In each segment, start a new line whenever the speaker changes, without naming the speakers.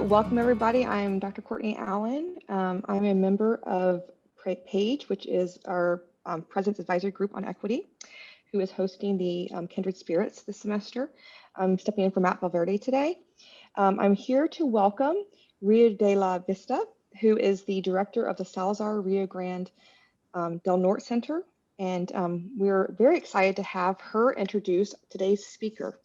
Welcome everybody. I'm Dr. Courtney Allen. I'm a member of PAGE, which is our President's Advisory Group on Equity, who is hosting the Kindred Spirits this semester. I'm stepping in for Matt Valverde today. I'm here to welcome Rio de la Vista, who is the director of the Salazar Rio Grande del Norte Center. And we're very excited to have her introduce today's speaker.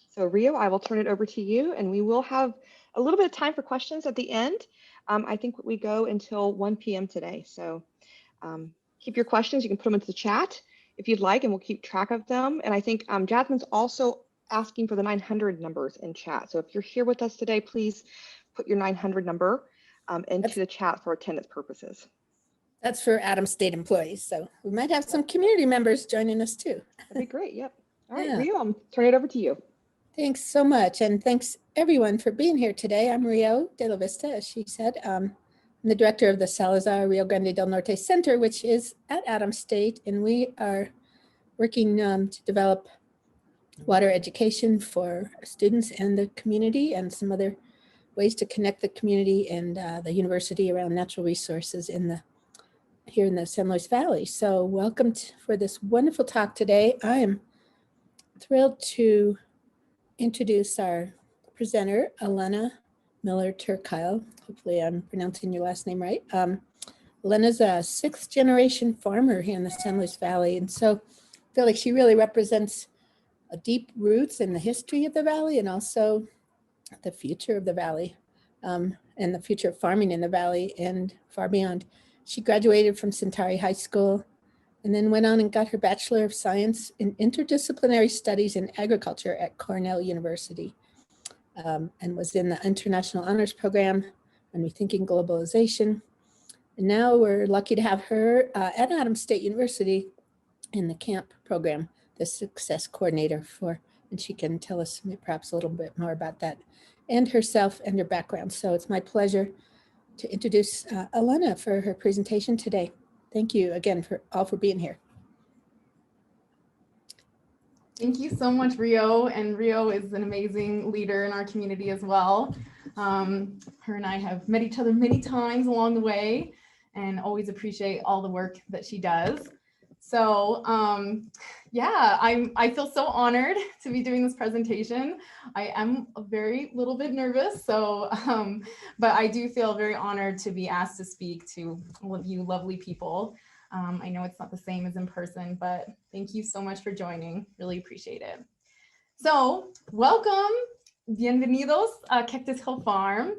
So Rio, I will turn it over to you, and we will have a little bit of time for questions at the end. I think we go until 1 p.m. today. So keep your questions. You can put them into the chat if you'd like, and we'll keep track of them. And I think Jasmine's also asking for the 900 numbers in chat. So if you're here with us today, please put your 900 number into the chat for attendance purposes.
That's for Adams State employees. So we might have some community members joining us too.
That'd be great. Yep. All right, Rio, I'm turning it over to you.
Thanks so much. And thanks everyone for being here today. I'm Rio de la Vista, as she said. I'm the director of the Salazar Rio Grande del Norte Center, which is at Adams State. And we are working to develop water education for students and the community, and some other ways to connect the community and the university around natural resources here in the San Luis Valley. So welcome for this wonderful talk today. I am thrilled to introduce our presenter, Elena Miller-Ter. Hopefully I'm pronouncing your last name right. Elena's a 6th generation farmer here in the San Luis Valley. And so I feel like she really represents a deep roots in the history of the Valley, and also the future of the Valley, and the future of farming in the Valley and far beyond. She graduated from Centauri High School and then went on and got her Bachelor of Science in Interdisciplinary Studies in Agriculture at Cornell University, and was in the International Honors Program on Rethinking Globalization. And now we're lucky to have her at Adams State University in the CAMP program, the Success Coordinator for, and she can tell us perhaps a little bit more about that and herself and her background. So it's my pleasure to introduce Elena for her presentation today. Thank you again for being here.
Thank you so much, Rio. And Rio is an amazing leader in our community as well. Her and I have met each other many times along the way, and always appreciate all the work that she does. So yeah, I feel so honored to be doing this presentation. I am a very little bit nervous, so but I do feel very honored to be asked to speak to all of you lovely people. I know it's not the same as in person, but thank you so much for joining. Really appreciate it. So welcome, bienvenidos a Cactus Hill Farm.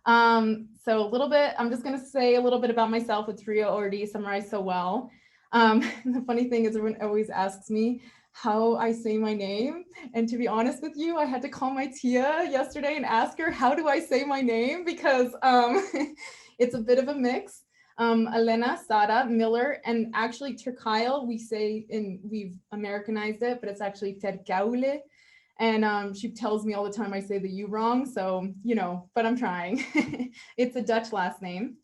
So a little bit, I'm just gonna say a little bit about myself, which Rio already summarized so well. The funny thing is everyone always asks me how I say my name. And to be honest with you, I had to call my tia yesterday and ask her, how do I say my name? Because it's a bit of a mix. Elena, Sara, Miller, and actually Kuile, we've Americanized it, but it's actually Kuile. And she tells me all the time I say the U wrong. So, you know, but I'm trying. It's a Dutch last name.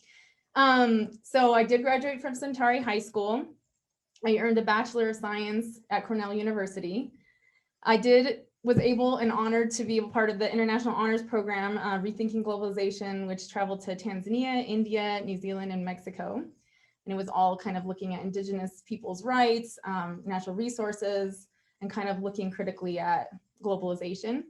So I did graduate from Centauri High School. I earned a Bachelor of Science at Cornell University. I was able and honored to be a part of the International Honors Program, Rethinking Globalization, which traveled to Tanzania, India, New Zealand, and Mexico. And it was all kind of looking at Indigenous people's rights, natural resources, and kind of looking critically at globalization.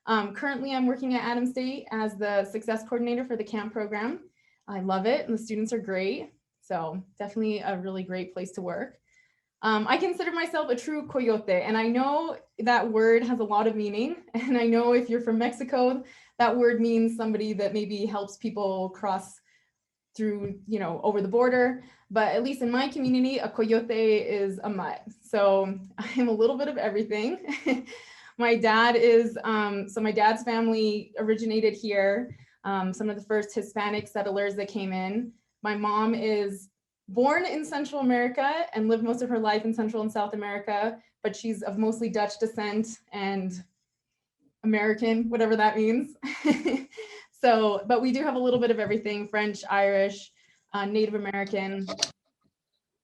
Currently, I'm working at Adams State as the Success Coordinator for the CAMP program. I love it, and the students are great. So definitely a really great place to work. I consider myself a true coyote, and I know that word has a lot of meaning. And I know if you're from Mexico, that word means somebody that maybe helps people cross through, you know, over the border. But at least in my community, a coyote is a mutt. So I'm a little bit of everything. My dad is, so my dad's family originated here. Some of the first Hispanic settlers that came in. My mom is born in Central America and lived most of her life in Central and South America, but she's of mostly Dutch descent and American, whatever that means. So, but we do have a little bit of everything: French, Irish, Native American,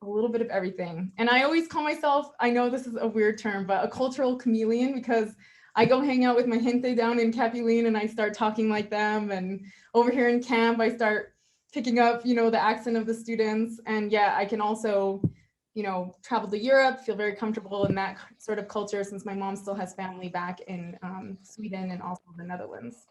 a little bit of everything. And I always call myself, I know this is a weird term, but a cultural chameleon, because I go hang out with my gente down in Capuline and I start talking like them. And over here in camp, I start picking up, the accent of the students. And yeah, I can also, travel to Europe, feel very comfortable in that sort of culture since my mom still has family back in Sweden and also the Netherlands.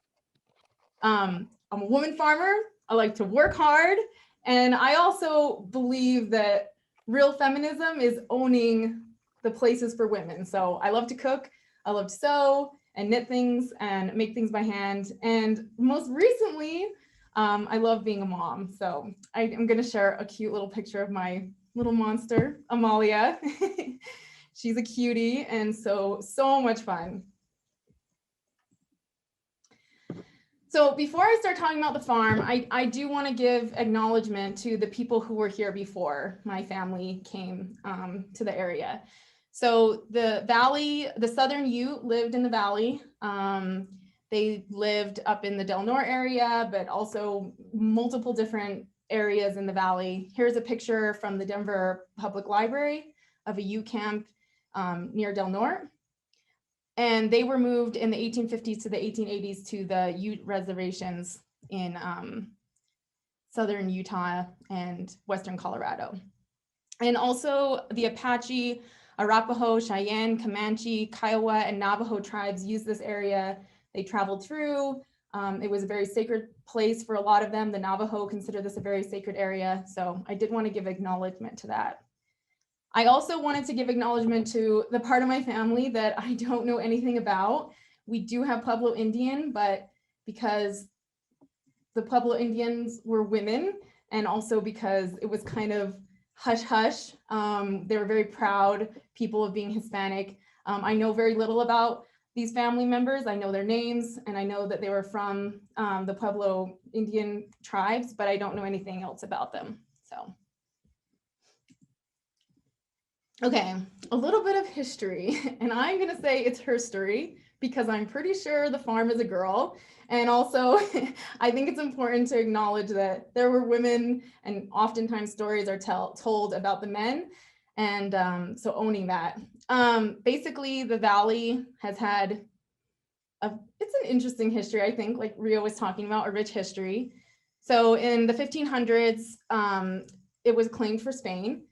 I'm a woman farmer. I like to work hard. And I also believe that real feminism is owning the places for women. So I love to cook. I love to sew and knit things and make things by hand. And most recently, I love being a mom. So I'm going to share a cute little picture of my little monster, Amalia. She's a cutie and so much fun. So before I start talking about the farm, I do want to give acknowledgement to the people who were here before my family came to the area. So the valley, the Southern Ute lived in the valley. They lived up in the Del Norte area, but also multiple different areas in the valley. Here's a picture from the Denver Public Library of a Ute camp near Del Norte. And they were moved in the 1850s to the 1880s to the Ute reservations in southern Utah and western Colorado. And also the Apache, Arapaho, Cheyenne, Comanche, Kiowa, and Navajo tribes used this area. They traveled through. It was a very sacred place for a lot of them. The Navajo consider this a very sacred area. So I did want to give acknowledgement to that. I also wanted to give acknowledgement to the part of my family that I don't know anything about. We do have Pueblo Indian, but because the Pueblo Indians were women, and also because it was kind of hush hush, they were very proud people of being Hispanic. I know very little about these family members. I know their names, and I know that they were from the Pueblo Indian tribes, but I don't know anything else about them. So. Okay, a little bit of history, and I'm gonna say it's her story because I'm pretty sure the farm is a girl. And also, I think it's important to acknowledge that there were women, and oftentimes stories are told about the men, and so owning that. Basically, the valley has had, it's an interesting history, I think, like Rio was talking about, a rich history. So in the 1500s, it was claimed for Spain.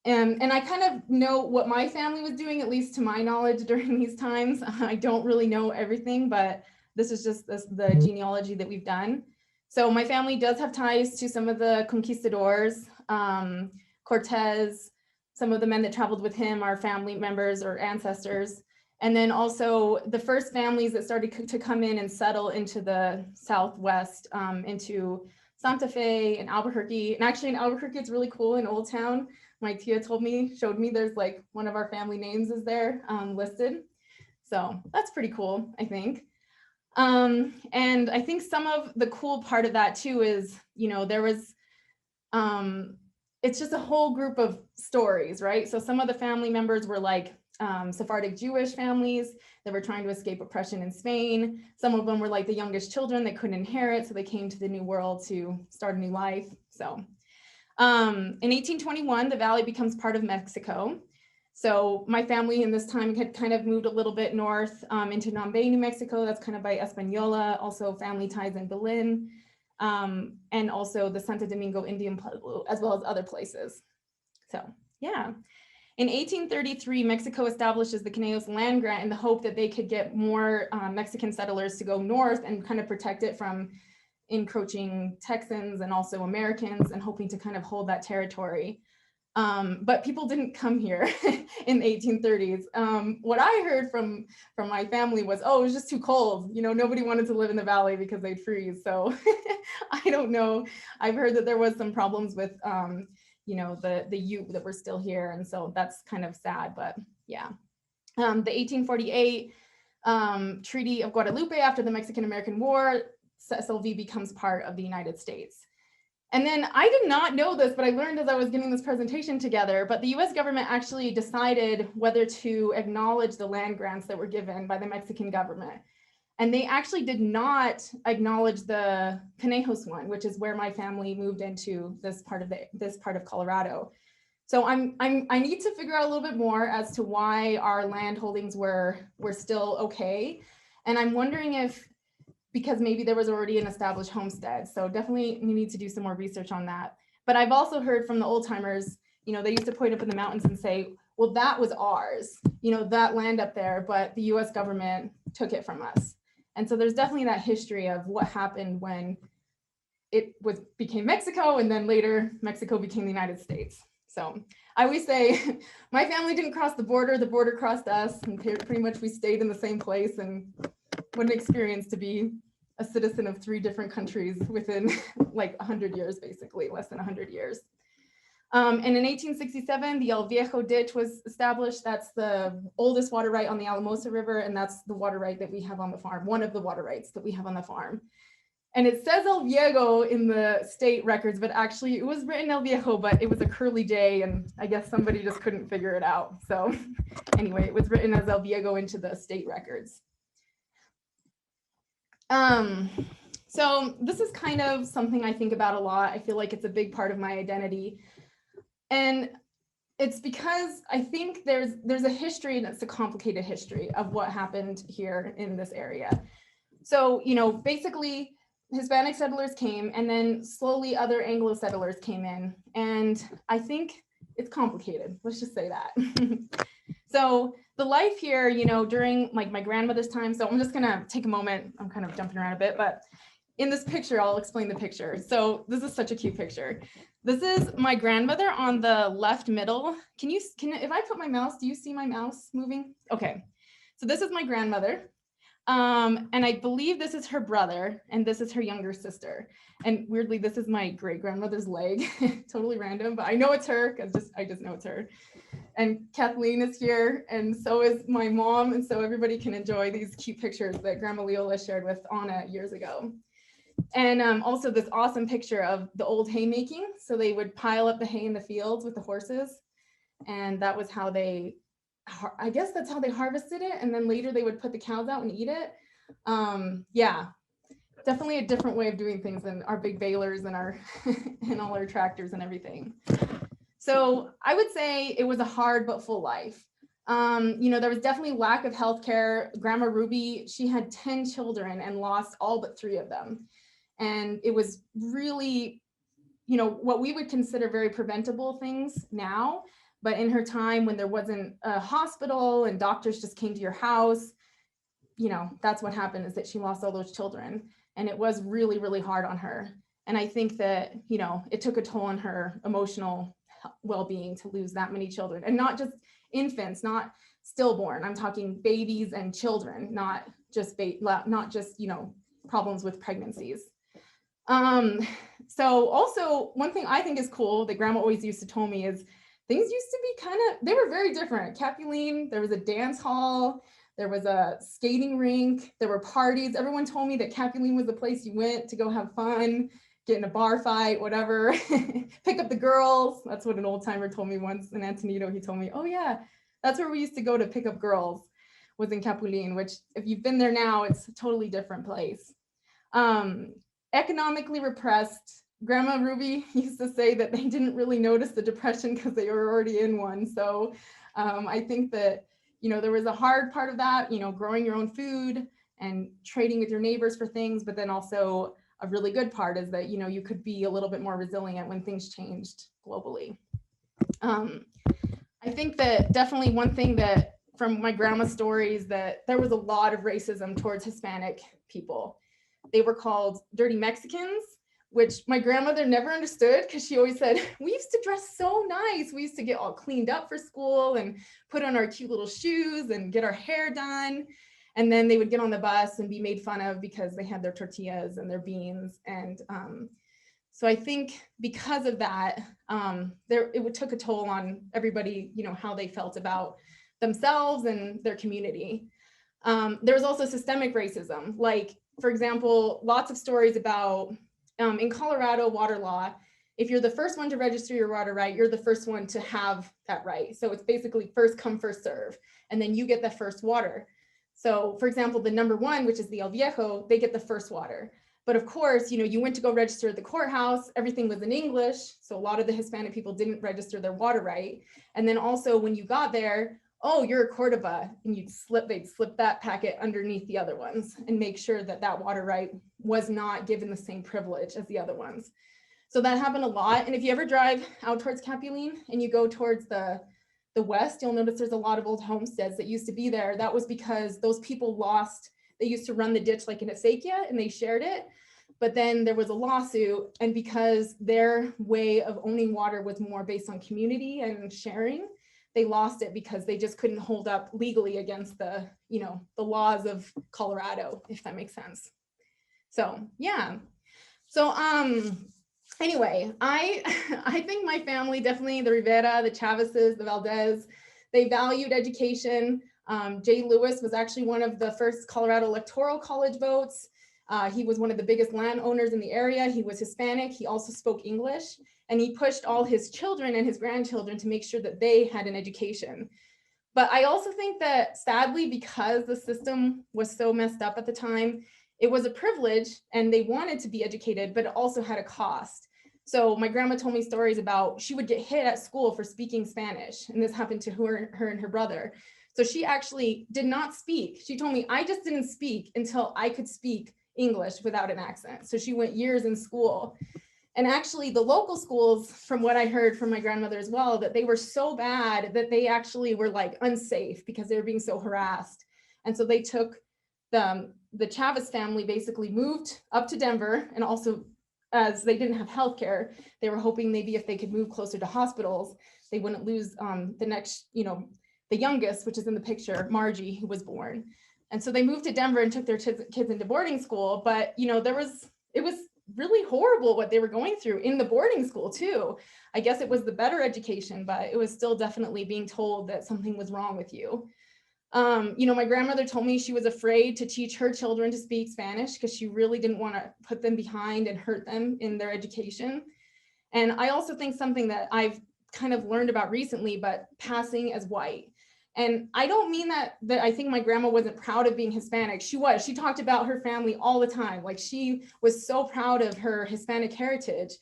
And I kind of know what my family was doing, at least to my knowledge during these times. I don't really know everything, but this is just the genealogy that we've done. So my family does have ties to some of the conquistadors, Cortez, some of the men that traveled with him are family members or ancestors. And then also the first families that started to come in and settle into the Southwest, into Santa Fe and Albuquerque. And actually in Albuquerque, it's really cool in Old Town. My tia showed me there's like one of our family names is there listed. So that's pretty cool, I think. And I think some of the cool part of that too is, there was, it's just a whole group of stories, right? So some of the family members were like Sephardic Jewish families that were trying to escape oppression in Spain. Some of them were like the youngest children that couldn't inherit, so they came to the New World to start a new life. So in 1821, the valley becomes part of Mexico. So my family in this time had kind of moved a little bit north into Nambe, New Mexico. That's kind of by Española, also family ties in Berlin, and also the Santo Domingo Indian Pueblo, as well as other places. So yeah. In 1833, Mexico establishes the Conejos land grant in the hope that they could get more Mexican settlers to go north and kind of protect it from encroaching Texans and also Americans, and hoping to kind of hold that territory. But people didn't come here in the 1830s. What I heard from my family was, oh, it was just too cold. Nobody wanted to live in the valley because they'd freeze. So I don't know. I've heard that there was some problems with, the Ute that were still here. And so that's kind of sad, but yeah. The 1848 Treaty of Guadalupe, after the Mexican-American War, SLV becomes part of the United States. And then I did not know this, but I learned as I was getting this presentation together, but the US government actually decided whether to acknowledge the land grants that were given by the Mexican government. And they actually did not acknowledge the Conejos one, which is where my family moved into this part of Colorado. So I need to figure out a little bit more as to why our land holdings were still okay. And I'm wondering if, because maybe there was already an established homestead. So definitely we need to do some more research on that. But I've also heard from the old timers, you know, they used to point up in the mountains and say, well, that was ours, you know, that land up there, but the US government took it from us. And so there's definitely that history of what happened when it became Mexico, and then later Mexico became the United States. So I always say my family didn't cross the border crossed us, and pretty much we stayed in the same place. And what an experience to be a citizen of 3 different countries within like 100 years, basically less than 100 years. And in 1867, the El Viejo ditch was established. That's the oldest water right on the Alamosa River, and that's the water right that we have on the farm, one of the water rights that we have on the farm. And it says El Viejo in the state records, but actually it was written El Viejo, but it was a curly J, and I guess somebody just couldn't figure it out. So anyway, it was written as El Viejo into the state records. So this is kind of something I think about a lot. I feel like it's a big part of my identity. And it's because I think there's a history, and it's a complicated history of what happened here in this area. So, you know, basically Hispanic settlers came, and then slowly other Anglo settlers came in. And I think it's complicated. Let's just say that. So the life here, you know, during like my grandmother's time, so I'm just gonna take a moment, I'm kind of jumping around a bit, but in this picture, I'll explain the picture. So this is such a cute picture. This is my grandmother on the left middle. If I put my mouse, do you see my mouse moving? Okay, so this is my grandmother. And I believe this is her brother, and this is her younger sister. And weirdly, this is my great grandmother's leg. Totally random, but I know it's her because I just know it's her. And Kathleen is here, and so is my mom, and so everybody can enjoy these cute pictures that Grandma Leola shared with Anna years ago. And also this awesome picture of the old haymaking. So they would pile up the hay in the fields with the horses, and that was how I guess that's how they harvested it, and then later they would put the cows out and eat it. Yeah, definitely a different way of doing things than our big balers and our and all our tractors and everything. So I would say it was a hard but full life. You know, there was definitely lack of healthcare. Grandma Ruby, she had 10 children and lost all but 3 of them. And it was really, you know, what we would consider very preventable things now. But in her time, when there wasn't a hospital and doctors just came to your house, you know, that's what happened, is that she lost all those children. And it was really, really hard on her. And I think that, you know, it took a toll on her emotional well-being to lose that many children, and not just infants, not stillborn. I'm talking babies and children, not just you know, problems with pregnancies. So also one thing I think is cool that Grandma always used to tell me is things used to be they were very different. Capuline, there was a dance hall, there was a skating rink, there were parties. Everyone told me that Capuline was the place you went to go have fun, get in a bar fight, whatever, pick up the girls. That's what an old timer told me once in Antonito. He told me, oh yeah, that's where we used to go to pick up girls, was in Capuline, which if you've been there now, it's a totally different place. Economically repressed. Grandma Ruby used to say that they didn't really notice the depression because they were already in one. So I think that, you know, there was a hard part of that, you know, growing your own food and trading with your neighbors for things, but then also a really good part is that, you know, you could be a little bit more resilient when things changed globally. I think that definitely one thing that from my grandma's stories, that there was a lot of racism towards Hispanic people. They were called dirty Mexicans, which my grandmother never understood, because she always said, we used to dress so nice. We used to get all cleaned up for school and put on our cute little shoes and get our hair done. And then they would get on the bus and be made fun of because they had their tortillas and their beans. And so I think because of that, it took a toll on everybody, you know, how they felt about themselves and their community. There was also systemic racism. Like, for example, lots of stories about, in Colorado water law, if you're the first one to register your water right, you're the first one to have that right. So it's basically first come, first serve, and then you get the first water. So for example, the number 1, which is the El Viejo, they get the first water. But of course, you went to go register at the courthouse, everything was in English. So a lot of the Hispanic people didn't register their water right. And then also when you got there, oh, you're a Cordoba, and they'd slip that packet underneath the other ones and make sure that that water right was not given the same privilege as the other ones. So that happened a lot. And if you ever drive out towards Capuline and you go towards the west, you'll notice there's a lot of old homesteads that used to be there. That was because those people they used to run the ditch like in acequia and they shared it. But then there was a lawsuit, and because their way of owning water was more based on community and sharing, they lost it because they just couldn't hold up legally against the laws of Colorado, if that makes sense. So yeah. So anyway, I think my family, definitely the Rivera, the Chavezes, the Valdez, they valued education. Jay Lewis was actually one of the first Colorado Electoral College votes. He was one of the biggest landowners in the area. He was Hispanic. He also spoke English, and he pushed all his children and his grandchildren to make sure that they had an education. But I also think that sadly, because the system was so messed up at the time, it was a privilege and they wanted to be educated, but it also had a cost. So my grandma told me stories about she would get hit at school for speaking Spanish, and this happened to her and her brother. So she actually did not speak. She told me, I just didn't speak until I could speak English without an accent. So she went years in school. And actually the local schools, from what I heard from my grandmother as well, that they were so bad that they actually were like unsafe because they were being so harassed. And so they took the Chavez family basically moved up to Denver, and also as they didn't have healthcare, they were hoping maybe if they could move closer to hospitals, they wouldn't lose the next, the youngest, which is in the picture, Margie, who was born. And so they moved to Denver and took their kids into boarding school. But, it was really horrible what they were going through in the boarding school too. I guess it was the better education, but it was still definitely being told that something was wrong with you. My grandmother told me she was afraid to teach her children to speak Spanish because she really didn't want to put them behind and hurt them in their education. And I also think something that I've kind of learned about recently, but passing as white. And I don't mean that I think my grandma wasn't proud of being Hispanic. She was. She talked about her family all the time. Like, she was so proud of her Hispanic heritage.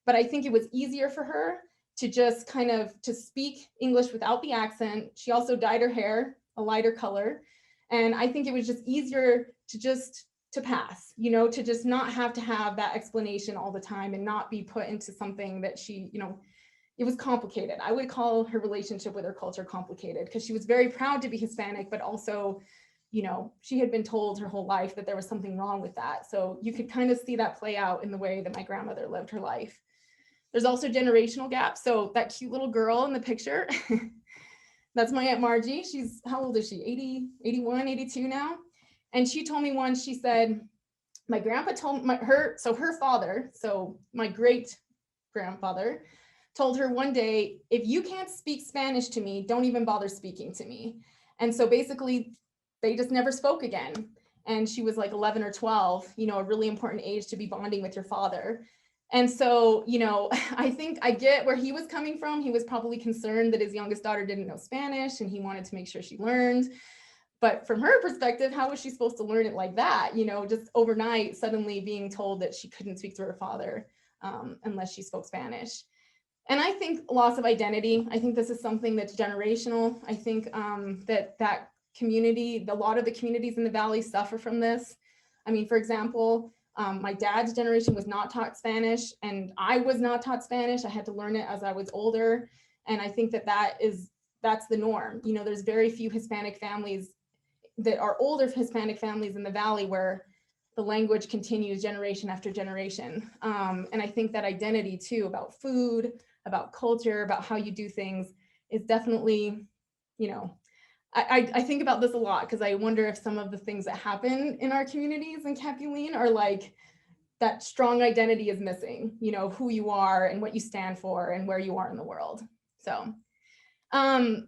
But I think it was easier for her to just kind of to speak English without the accent. She also dyed her hair a lighter color. And I think it was just easier to pass, to just not have to have that explanation all the time and not be put into something that she, it was complicated. I would call her relationship with her culture complicated because she was very proud to be Hispanic, but also, she had been told her whole life that there was something wrong with that. So you could kind of see that play out in the way that my grandmother lived her life. There's also generational gaps. So that cute little girl in the picture, that's my Aunt Margie. She's, how old is she? 80, 81, 82 now. And she told me once, she said, my grandpa told her father, so my great grandfather, told her one day, if you can't speak Spanish to me, don't even bother speaking to me. And so basically they just never spoke again. And she was like 11 or 12, a really important age to be bonding with your father. And so, I think I get where he was coming from. He was probably concerned that his youngest daughter didn't know Spanish and he wanted to make sure she learned. But from her perspective, how was she supposed to learn it like that? Just overnight, suddenly being told that she couldn't speak to her father unless she spoke Spanish. And I think loss of identity, I think this is something that's generational. I think that community, a lot of the communities in the Valley suffer from this. I mean, for example, my dad's generation was not taught Spanish, and I was not taught Spanish. I had to learn it as I was older. And I think that's the norm. There's very few Hispanic families that are older Hispanic families in the Valley where the language continues generation after generation. And I think that identity too, about food, about culture, about how you do things is definitely, I think about this a lot because I wonder if some of the things that happen in our communities in Capuline are like that strong identity is missing, who you are and what you stand for and where you are in the world. So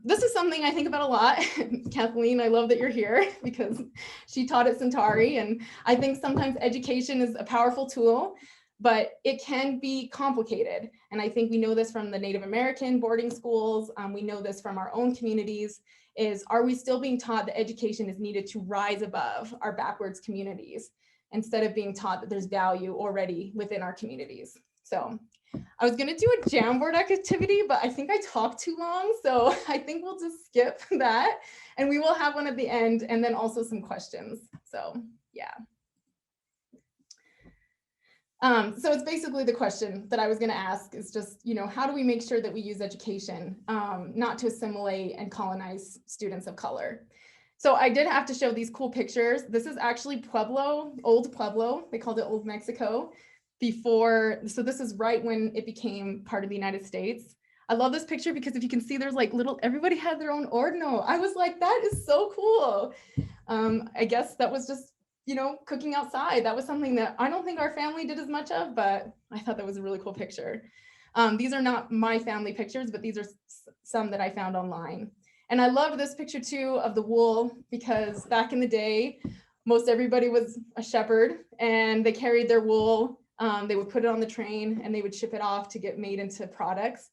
this is something I think about a lot. Kathleen, I love that you're here because she taught at Centauri, and I think sometimes education is a powerful tool, but it can be complicated. And I think we know this from the Native American boarding schools. We know this from our own communities, are we still being taught that education is needed to rise above our backwards communities? instead of being taught that there's value already within our communities. So I was gonna do a Jamboard activity, but I think I talked too long. So I think we'll just skip that, and we will have one at the end, and then also some questions. So yeah. So it's basically the question that I was going to ask is just, how do we make sure that we use education not to assimilate and colonize students of color? So I did have to show these cool pictures. This is actually Pueblo, old Pueblo. They called it Old Mexico before. So this is right when it became part of the United States. I love this picture because if you can see, there's like everybody had their own ordinal. I was like, that is so cool. I guess that was just, cooking outside. That was something that I don't think our family did as much of, but I thought that was a really cool picture. These are not my family pictures, but these are some that I found online. And I love this picture too of the wool, because back in the day, most everybody was a shepherd and they carried their wool. They would put it on the train and they would ship it off to get made into products.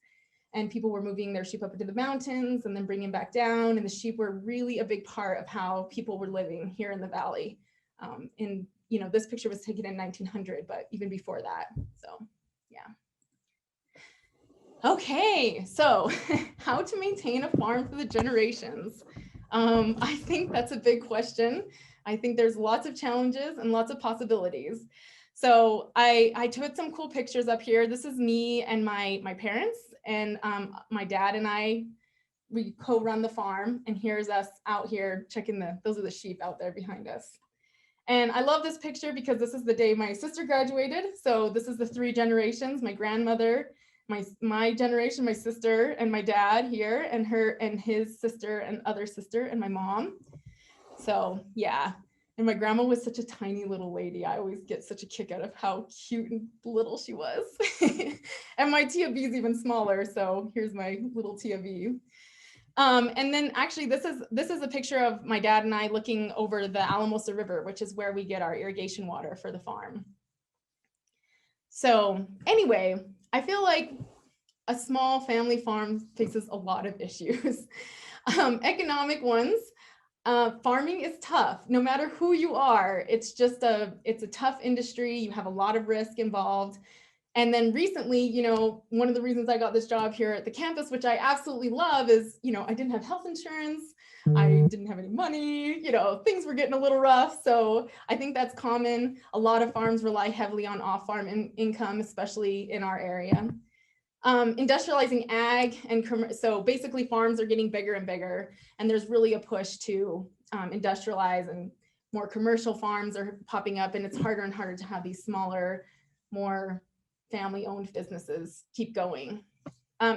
And people were moving their sheep up into the mountains and then bringing back down. And the sheep were really a big part of how people were living here in the valley. This picture was taken in 1900, but even before that. So, yeah. Okay, so how to maintain a farm for the generations? I think that's a big question. I think there's lots of challenges and lots of possibilities. So I took some cool pictures up here. This is me and my parents, and my dad and we co-run the farm, and here's us out here checking those are the sheep out there behind us. And I love this picture because this is the day my sister graduated. So this is the 3 generations, my grandmother, my generation, my sister, and my dad here, and her and his sister and other sister, and my mom. So yeah. And my grandma was such a tiny little lady. I always get such a kick out of how cute and little she was. And my Tia B is even smaller. So here's my little Tia B. And then actually this is a picture of my dad and I looking over the Alamosa River, which is where we get our irrigation water for the farm. So anyway, I feel like a small family farm faces a lot of issues. Economic ones. Farming is tough, no matter who you are. It's a tough industry. You have a lot of risk involved. And then recently, one of the reasons I got this job here at the campus, which I absolutely love, is, I didn't have health insurance. I didn't have any money, things were getting a little rough. So I think that's common. A lot of farms rely heavily on off-farm income, especially in our area. Industrializing ag and so basically farms are getting bigger and bigger, and there's really a push to industrialize, and more commercial farms are popping up, and it's harder and harder to have these smaller, more family-owned businesses keep going.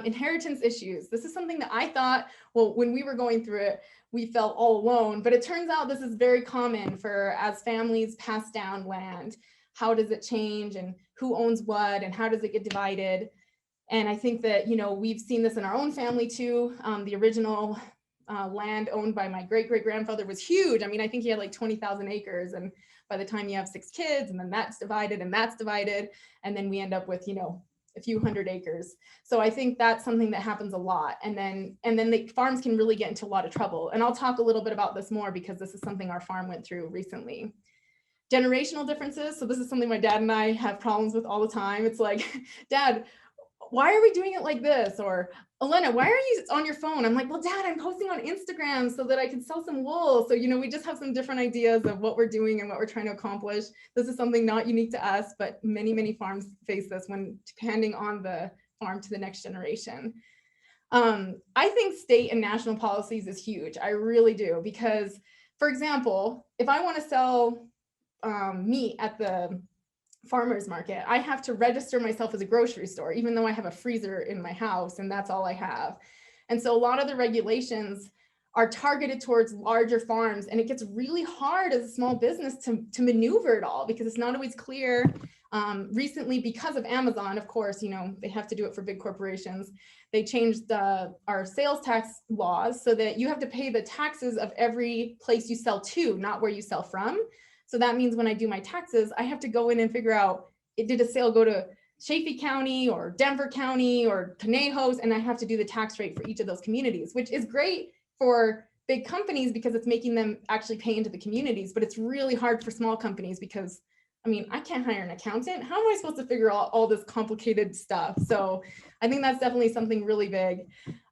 Inheritance issues. This is something that I thought, well, when we were going through it, we felt all alone, but it turns out this is very common as families pass down land. How does it change, and who owns what, and how does it get divided? And I think that, we've seen this in our own family too. The original land owned by my great-great-grandfather was huge. I mean, I think he had like 20,000 acres. And by the time you have 6 kids, and then that's divided, and then we end up with, a few hundred acres. So I think that's something that happens a lot. And then the farms can really get into a lot of trouble. And I'll talk a little bit about this more because this is something our farm went through recently. Generational differences. So this is something my dad and I have problems with all the time. It's like, Dad, why are we doing it like this? Or Elena, why are you on your phone? I'm like, well, Dad, I'm posting on Instagram so that I can sell some wool. So, we just have some different ideas of what we're doing and what we're trying to accomplish. This is something not unique to us, but many, many farms face this when depending on the farm to the next generation. I think state and national policies is huge. I really do, because, for example, if I want to sell meat at the farmer's market, I have to register myself as a grocery store, even though I have a freezer in my house and that's all I have. And so a lot of the regulations are targeted towards larger farms, and it gets really hard as a small business to maneuver it all because it's not always clear. Recently, because of Amazon, of course, they have to do it for big corporations. They changed our sales tax laws so that you have to pay the taxes of every place you sell to, not where you sell from. So that means when I do my taxes, I have to go in and figure out, did a sale go to Chaffee County or Denver County or Conejos? And I have to do the tax rate for each of those communities, which is great for big companies because it's making them actually pay into the communities, but it's really hard for small companies because I mean, I can't hire an accountant. How am I supposed to figure out all this complicated stuff? So I think that's definitely something really big.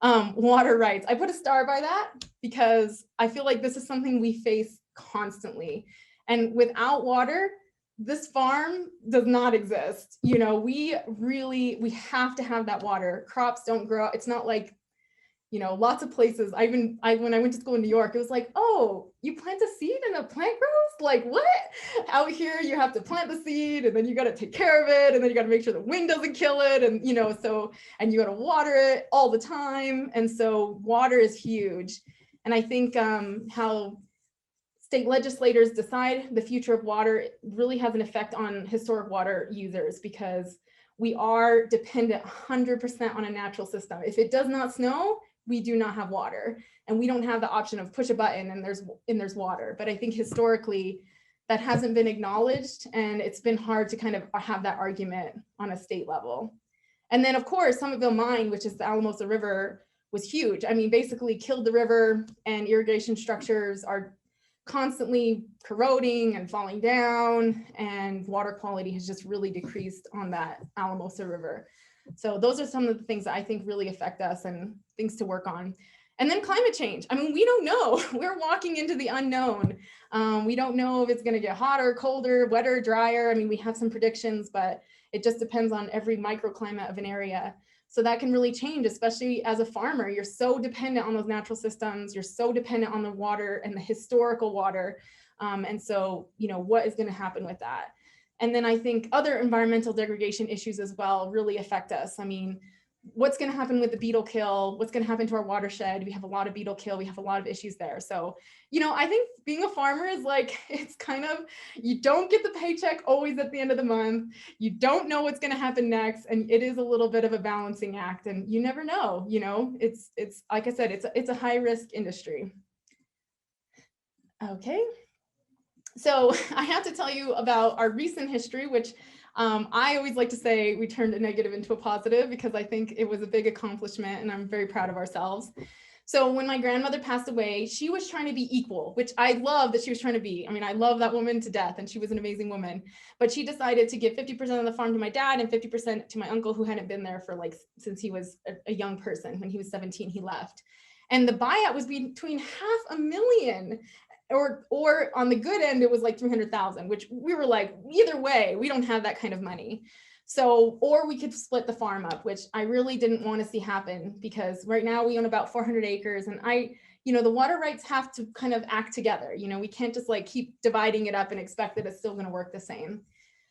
Water rights. I put a star by that because I feel like this is something we face constantly. And without water, this farm does not exist. You know, we have to have that water. Crops don't grow. It's not like, you know, lots of places. When I went to school in New York, it was like, oh, you plant a seed and a plant grows? Like what? Out here, you have to plant the seed and then you got to take care of it. And then you got to make sure the wind doesn't kill it. And, you know, and you got to water it all the time. And so water is huge. And I think how state legislators decide the future of water really has an effect on historic water users, because we are dependent 100% on a natural system. If it does not snow, we do not have water, and we don't have the option of push a button and there's water. But I think historically that hasn't been acknowledged, and it's been hard to kind of have that argument on a state level. And then of course, Somerville Mine, which is the Alamosa River, was huge. I mean, basically killed the river, and irrigation structures are constantly corroding and falling down, and water quality has just really decreased on that Alamosa River. So those are some of the things that I think really affect us and things to work on. And then climate change. I mean, we don't know. We're walking into the unknown. We don't know if it's going to get hotter, colder, wetter, drier. I mean, we have some predictions, but it just depends on every microclimate of an area. So that can really change, especially as a farmer. You're so dependent on those natural systems. You're so dependent on the water and the historical water. And so, you know, what is going to happen with that? And then I think other environmental degradation issues as well really affect us. I mean, what's going to happen with the beetle kill? What's going to happen to our watershed? We have a lot of beetle kill. We have a lot of issues there. So, you know, I think being a farmer is like, it's kind of, you don't get the paycheck always at the end of the month. You don't know what's going to happen next. And it is a little bit of a balancing act, and you never know, you know, it's like I said, it's a high risk industry. Okay. So I have to tell you about our recent history, which I always like to say we turned a negative into a positive, because I think it was a big accomplishment and I'm very proud of ourselves. So when my grandmother passed away, she was trying to be equal, which I love that she was trying to be. I mean, I love that woman to death, and she was an amazing woman, but she decided to give 50% of the farm to my dad and 50% to my uncle, who hadn't been there for like, since he was a young person. When he was 17, he left. And the buyout was between $500,000. Or on the good end, it was like 300,000, which we were like, either way, we don't have that kind of money. So, or we could split the farm up, which I really didn't want to see happen, because right now we own about 400 acres, and you know, the water rights have to kind of act together. You know, we can't just like keep dividing it up and expect that it's still going to work the same.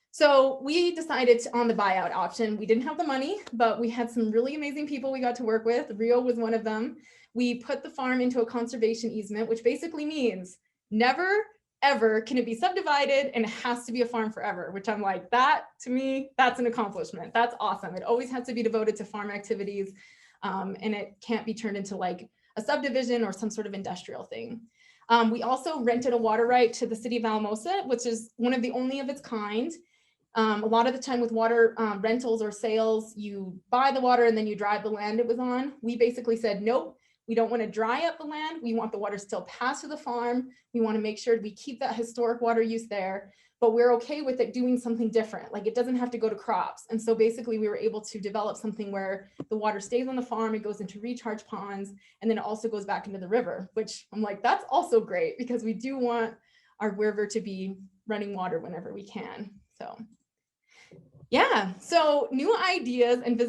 So we decided on the buyout option. We didn't have the money, but we had some really amazing people we got to work with. Rio was one of them. We put the farm into a conservation easement, which basically means never, ever can it be subdivided, and it has to be a farm forever, which I'm like, that to me, that's an accomplishment. That's awesome. It always has to be devoted to farm activities, and it can't be turned into like a subdivision or some sort of industrial thing. We also rented a water right to the city of Alamosa, which is one of the only of its kind. A lot of the time with water rentals or sales, you buy the water and then you drive the land it was on. We basically said, nope. We don't want to dry up the land. We want the water still pass to the farm. We want to make sure we keep that historic water use there, but we're okay with it doing something different. Like, it doesn't have to go to crops. And so basically we were able to develop something where the water stays on the farm, it goes into recharge ponds, and then it also goes back into the river, which I'm like, that's also great, because we do want our river to be running water whenever we can. So yeah, so new ideas and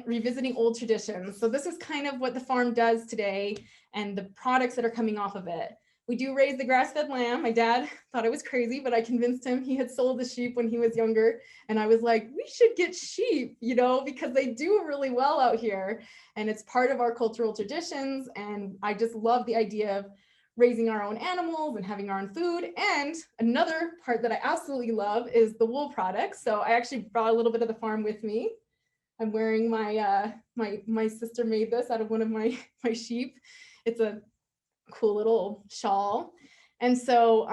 revisiting old traditions. So this is kind of what the farm does today and the products that are coming off of it. We do raise the grass-fed lamb. My dad thought I was crazy, but I convinced him. He had sold the sheep when he was younger. And I was like, we should get sheep, you know, because they do really well out here. And it's part of our cultural traditions. And I just love the idea of raising our own animals and having our own food. And another part that I absolutely love is the wool products. So I actually brought a little bit of the farm with me. I'm wearing my my sister made this out of one of my sheep. It's a cool little shawl. And so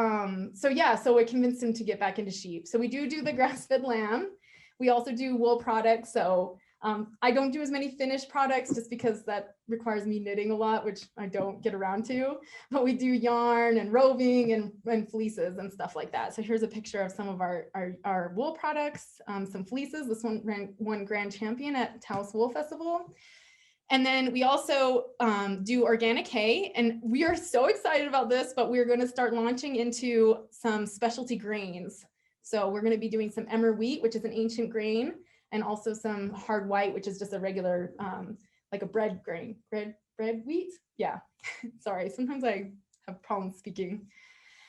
yeah, so I convinced him to get back into sheep. So we do the grass-fed lamb. We also do wool products. So I don't do as many finished products just because that requires me knitting a lot, which I don't get around to, but we do yarn and roving and fleeces and stuff like that. So here's a picture of some of our wool products, some fleeces. This one won Grand Champion at Taos Wool Festival. And then we also do organic hay, and we are so excited about this, but we're going to start launching into some specialty grains. So we're going to be doing some emmer wheat, which is an ancient grain, and also some hard white, which is just a regular, like a bread grain, bread wheat. Yeah, sorry, sometimes I have problems speaking.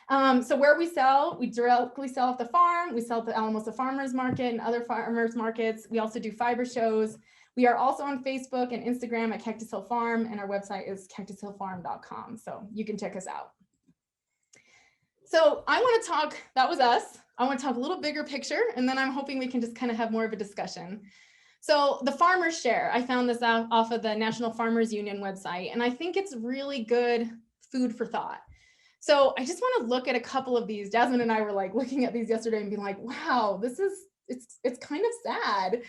So where we sell, we directly sell at the farm. We sell at the Alamosa Farmers Market and other farmers markets. We also do fiber shows. We are also on Facebook and Instagram at Cactus Hill Farm, and our website is cactushillfarm.com. So you can check us out. So I want to talk, that was us. I want to talk a little bigger picture, and then I'm hoping we can just kind of have more of a discussion. So the farmers share, I found this out off of the National Farmers Union website, and I think it's really good food for thought. So I just want to look at a couple of these. Jasmine and I were like looking at these yesterday and being like, wow, it's kind of sad.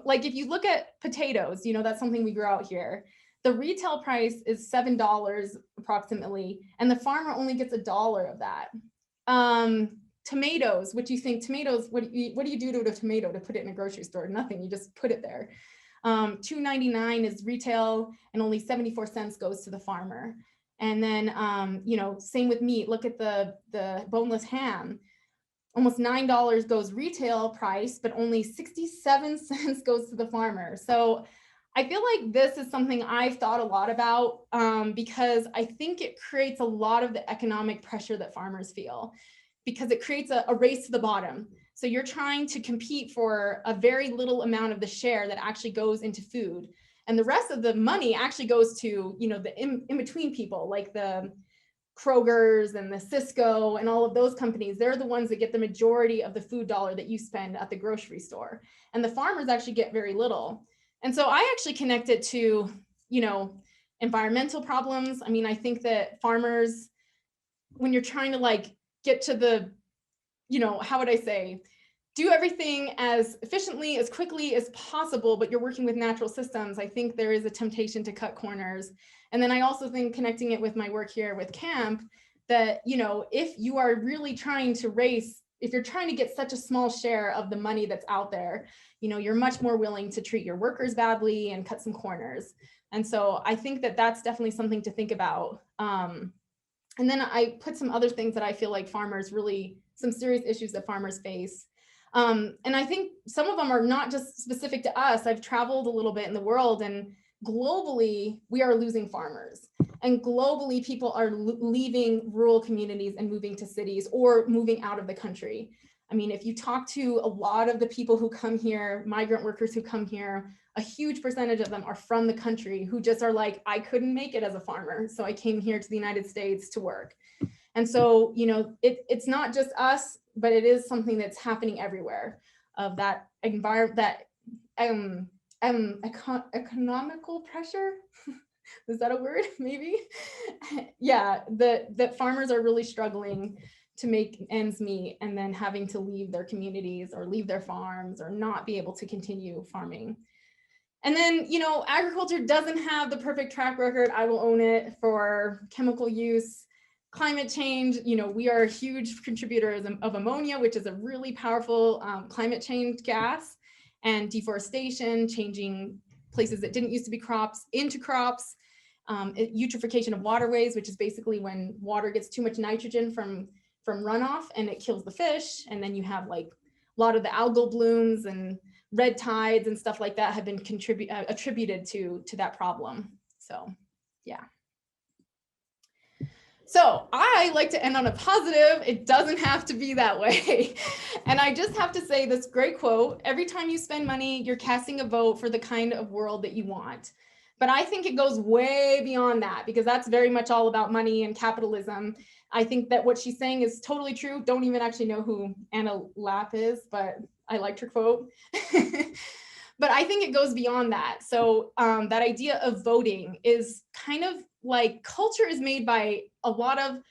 Like if you look at potatoes, you know, that's something we grow out here. The retail price is $7 approximately, and the farmer only gets $1 of that. Tomatoes, what do you think? Tomatoes, what do you do to a tomato to put it in a grocery store? Nothing, you just put it there. $2.99 is retail, and only 74 cents goes to the farmer. And then, you know, same with meat. Look at the boneless ham. Almost $9 goes retail price, but only 67 cents goes to the farmer. So I feel like this is something I've thought a lot about because I think it creates a lot of the economic pressure that farmers feel, because it creates a race to the bottom. So you're trying to compete for a very little amount of the share that actually goes into food. And the rest of the money actually goes to, you know, the in-between people, like the Kroger's and the Cisco and all of those companies. They're the ones that get the majority of the food dollar that you spend at the grocery store. And the farmers actually get very little. And so I actually connect it to, you know, environmental problems. I mean, I think that farmers, when you're trying to like get to the, you know, how would I say, do everything as efficiently, as quickly as possible, but you're working with natural systems, I think there is a temptation to cut corners. And then I also think, connecting it with my work here with camp, that, you know, if you are really trying to race, if you're trying to get such a small share of the money that's out there, you know, you're much more willing to treat your workers badly and cut some corners. And so I think that that's definitely something to think about. And then I put some other things that I feel like farmers really, some serious issues that farmers face. And I think some of them are not just specific to us. I've traveled a little bit in the world, and globally, we are losing farmers. And globally, people are leaving rural communities and moving to cities or moving out of the country. I mean, if you talk to a lot of the people who come here, migrant workers who come here, a huge percentage of them are from the country who just are like, I couldn't make it as a farmer, so I came here to the United States to work. And so, you know, it's not just us, but it is something that's happening everywhere, of that environment, that economical pressure. Is that a word? Maybe. Yeah, that farmers are really struggling to make ends meet, and then having to leave their communities or leave their farms or not be able to continue farming. And then, you know, agriculture doesn't have the perfect track record, I will own it, for chemical use. Climate change, you know, we are huge contributors of ammonia, which is a really powerful climate change gas, and deforestation, changing places that didn't used to be crops into crops, eutrophication of waterways, which is basically when water gets too much nitrogen from runoff and it kills the fish. And then you have like a lot of the algal blooms and red tides and stuff like that have been attributed to that problem. So, yeah. So I like to end on a positive. It doesn't have to be that way. And I just have to say this great quote: every time you spend money, you're casting a vote for the kind of world that you want. But I think it goes way beyond that, because that's very much all about money and capitalism. I think that what she's saying is totally true. Don't even actually know who Anna Lapp is, but I liked her quote. But I think it goes beyond that. So that idea of voting is kind of like, culture is made by a lot of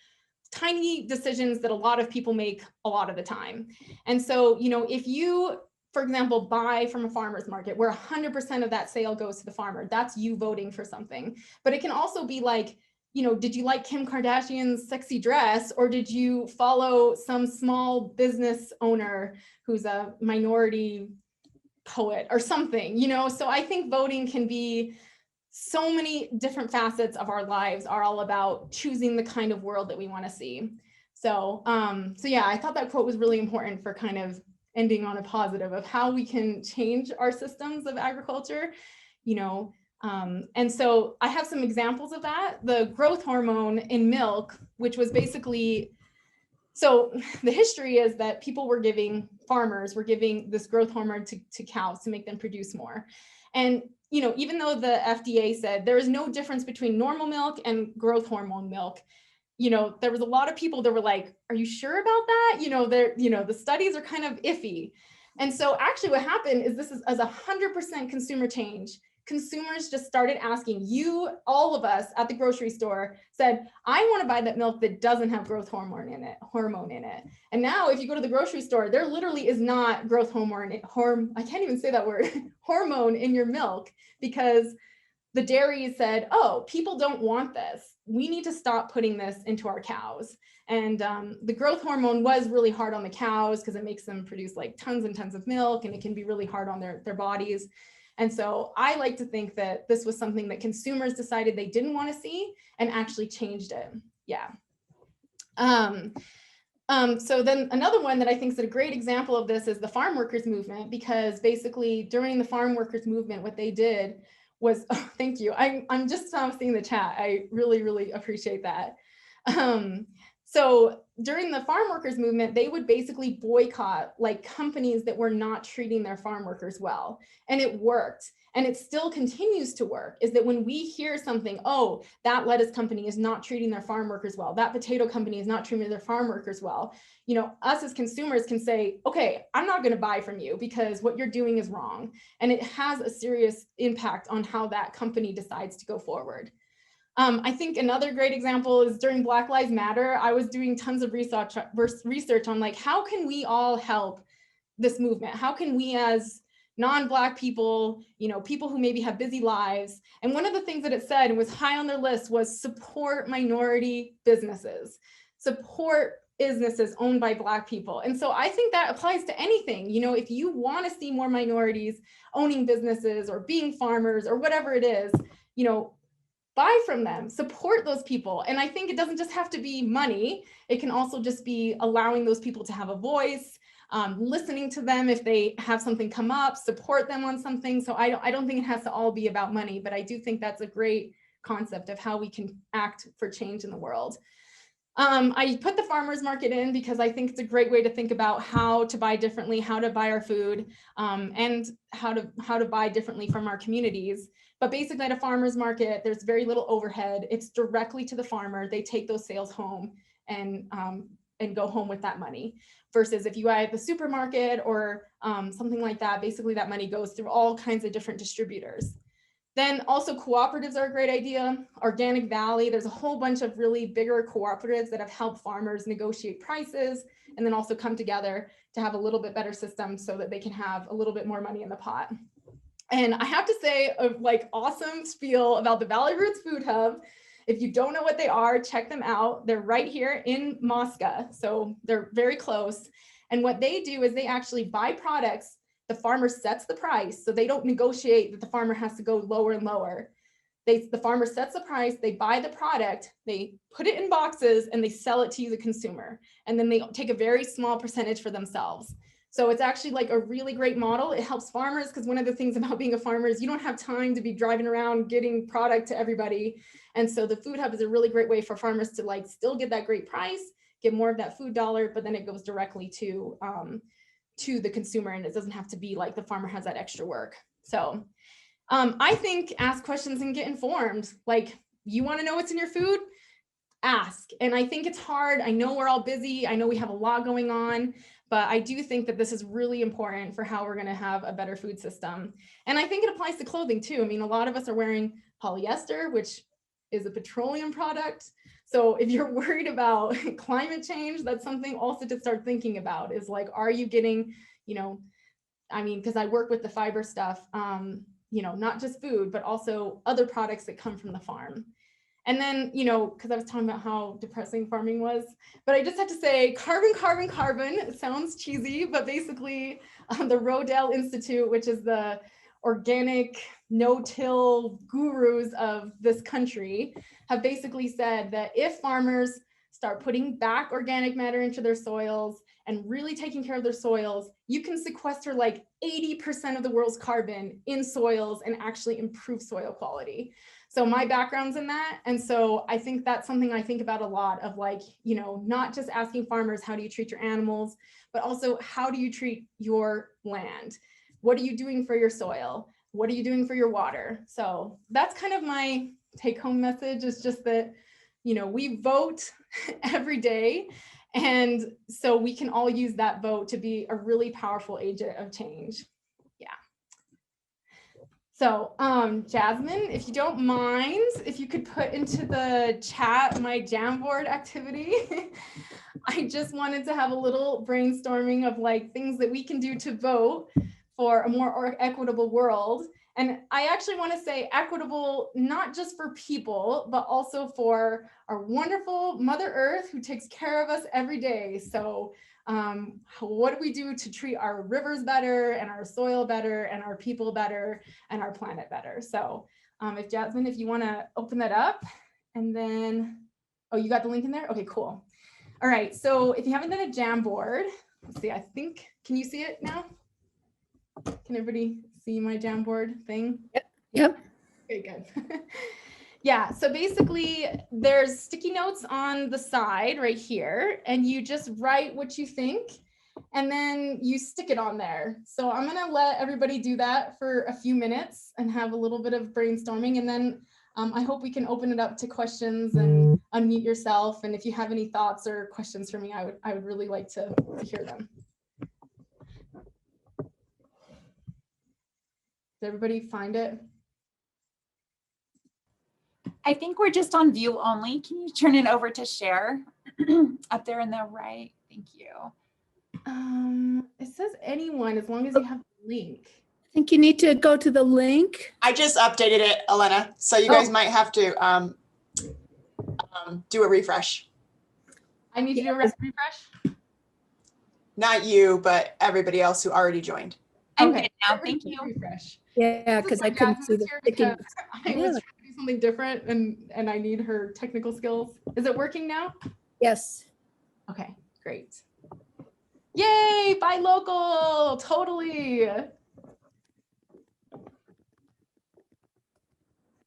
tiny decisions that a lot of people make a lot of the time. And so, you know, if you for example, buy from a farmer's market where 100% of that sale goes to the farmer. That's you voting for something. But it can also be like, you know, did you like Kim Kardashian's sexy dress, or did you follow some small business owner who's a minority poet or something, you know? So I think voting can be so many different facets of our lives, are all about choosing the kind of world that we want to see. So, so yeah, I thought that quote was really important for kind of ending on a positive of how we can change our systems of agriculture, you know. And so I have some examples of that. The growth hormone in milk, which was basically, so the history is that people were giving, farmers were giving this growth hormone to cows to make them produce more. And, you know, even though the FDA said there is no difference between normal milk and growth hormone milk, you know, there was a lot of people that were like, are you sure about that? You know, the studies are kind of iffy. And so actually what happened is this is as 100% consumer change. Consumers just started asking, you, all of us at the grocery store said, I want to buy that milk that doesn't have growth hormone in it. And now if you go to the grocery store, there literally is not growth hormone, I can't even say that word, hormone in your milk, because the dairy said, oh, people don't want this. We need to stop putting this into our cows. And the growth hormone was really hard on the cows because it makes them produce like tons and tons of milk, and it can be really hard on their bodies. And so I like to think that this was something that consumers decided they didn't want to see and actually changed it. Yeah. So then another one that I think is a great example of this is the farm workers movement, because basically during the farm workers movement, what they did was, oh, thank you. I'm just seeing the chat. I really, really appreciate that. So during the farm workers movement, they would basically boycott like companies that were not treating their farm workers well. And it worked. And it still continues to work, is that when we hear something, oh, that lettuce company is not treating their farm workers well, that potato company is not treating their farm workers well, you know, us as consumers can say, okay, I'm not going to buy from you because what you're doing is wrong. And it has a serious impact on how that company decides to go forward. I think another great example is during Black Lives Matter, I was doing tons of research on like, how can we all help this movement? How can we as non-Black people, you know, people who maybe have busy lives? And one of the things that it said and was high on their list was support minority businesses, support businesses owned by Black people. And so I think that applies to anything. You know, if you want to see more minorities owning businesses or being farmers or whatever it is, you know, buy from them, support those people. And I think it doesn't just have to be money. It can also just be allowing those people to have a voice, listening to them if they have something come up, support them on something. So I don't think it has to all be about money, but I do think that's a great concept of how we can act for change in the world. I put the farmers market in because I think it's a great way to think about how to buy differently, how to buy our food, and how to buy differently from our communities. But basically at a farmer's market, there's very little overhead. It's directly to the farmer. They take those sales home and go home with that money. Versus if you buy at the supermarket or something like that, basically that money goes through all kinds of different distributors. Then also cooperatives are a great idea. Organic Valley, there's a whole bunch of really bigger cooperatives that have helped farmers negotiate prices and then also come together to have a little bit better system so that they can have a little bit more money in the pot. And I have to say a like awesome spiel about the Valley Roots Food Hub. If you don't know what they are, check them out. They're right here in Mosca, so they're very close. And what they do is they actually buy products. The farmer sets the price, so they don't negotiate that the farmer has to go lower and lower. The farmer sets the price, they buy the product, they put it in boxes, and they sell it to you, the consumer. And then they take a very small percentage for themselves. So it's actually like a really great model. It helps farmers because one of the things about being a farmer is you don't have time to be driving around getting product to everybody. And so the Food Hub is a really great way for farmers to like still get that great price, get more of that food dollar, but then it goes directly to the consumer, and it doesn't have to be like the farmer has that extra work. So I think ask questions and get informed. Like, you want to know what's in your food? Ask. And I think it's hard. I know we're all busy. I know we have a lot going on, but I do think that this is really important for how we're going to have a better food system. And I think it applies to clothing too. I mean, a lot of us are wearing polyester, which is a petroleum product. So if you're worried about climate change, that's something also to start thinking about, is like, are you getting, you know, I mean, because I work with the fiber stuff, not just food, but also other products that come from the farm. And then, because I was talking about how depressing farming was, but I just have to say carbon, carbon, carbon. It sounds cheesy, but basically the Rodale Institute, which is the organic no-till gurus of this country, have basically said that if farmers start putting back organic matter into their soils and really taking care of their soils, you can sequester like 80% of the world's carbon in soils and actually improve soil quality. So my background's in that. And so I think that's something I think about a lot of, like, not just asking farmers, how do you treat your animals, but also how do you treat your land? What are you doing for your soil? What are you doing for your water? So that's kind of my take home message, is just that, we vote every day. And so we can all use that vote to be a really powerful agent of change. Yeah. So Jasmine, if you don't mind, if you could put into the chat my Jamboard activity. I just wanted to have a little brainstorming of like things that we can do to vote for a more equitable world. And I actually want to say equitable, not just for people, but also for our wonderful Mother Earth who takes care of us every day. So what do we do to treat our rivers better and our soil better and our people better and our planet better? So if Jasmine, if you want to open that up, and then, oh, you got the link in there? Okay, cool. All right, so if you haven't done a Jamboard, let's see, I think, can you see it now? Can everybody see my Jamboard thing?
Yep.
Okay, good. Yeah, so basically there's sticky notes on the side right here, and you just write what you think, and then you stick it on there. So I'm gonna let everybody do that for a few minutes and have a little bit of brainstorming, and then I hope we can open it up to questions and unmute yourself. And if you have any thoughts or questions for me, I would really like to hear them. Did everybody find it?
I think we're just on view only. Can you turn it over to share up there in the right? Thank you.
It says anyone, as long as you have the link.
I think you need to go to the link.
I just updated it, Elena. So you guys might have to do a refresh.
I need to do a refresh?
Not you, but everybody else who already joined.
I'm
Okay.
good now. Thank you.
Refresh.
Yeah, because I couldn't see the sticky.
I was trying to do something different, and I need her technical skills. Is it working now?
Yes.
Okay, great. Yay, buy local, totally.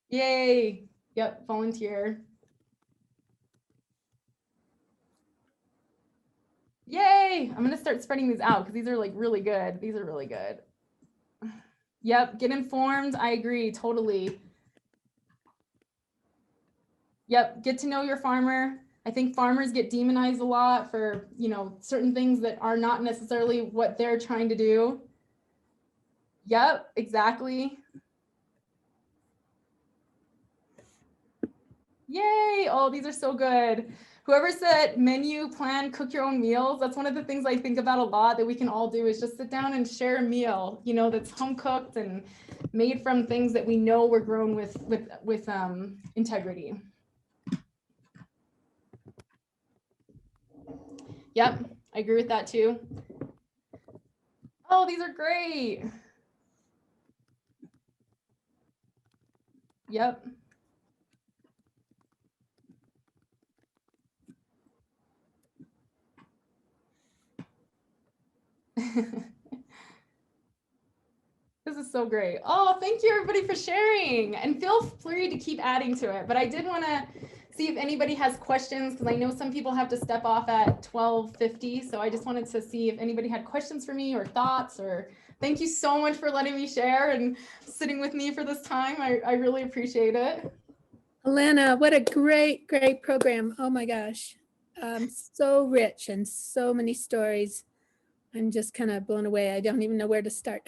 Yay, yep, volunteer. Yay, I'm gonna start spreading these out because these are like really good. These are really good. Yep, get informed, I agree, totally. Yep, get to know your farmer. I think farmers get demonized a lot for, certain things that are not necessarily what they're trying to do. Yep, exactly. Yay, oh, these are so good. Whoever said menu, plan, cook your own meals, that's one of the things I think about a lot that we can all do, is just sit down and share a meal, that's home cooked and made from things that we know were grown with integrity. Yep, I agree with that too. Oh, these are great. Yep. This is so great. Oh, thank you everybody for sharing, and feel free to keep adding to it. But I did want to see if anybody has questions, because I know some people have to step off at 12:50. So I just wanted to see if anybody had questions for me or thoughts. Or thank you so much for letting me share and sitting with me for this time. I really appreciate it.
Elena, what a great, great program. Oh my gosh. So rich and so many stories. I'm just kind of blown away. I don't even know where to start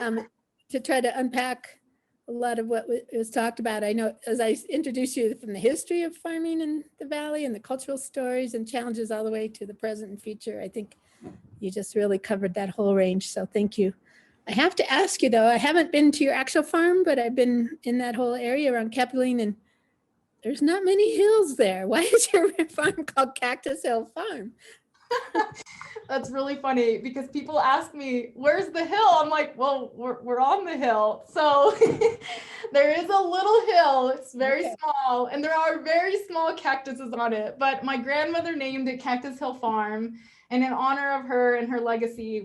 to try to unpack a lot of what was talked about. I know as I introduced you from the history of farming in the Valley and the cultural stories and challenges all the way to the present and future, I think you just really covered that whole range. So thank you. I have to ask you though, I haven't been to your actual farm, but I've been in that whole area around Capitoline, and there's not many hills there. Why is your farm called Cactus Hill Farm?
That's really funny because people ask me, where's the hill? I'm like, well, we're on the hill. So there is a little hill. It's very small, and there are very small cactuses on it. But my grandmother named it Cactus Hill Farm. And in honor of her and her legacy,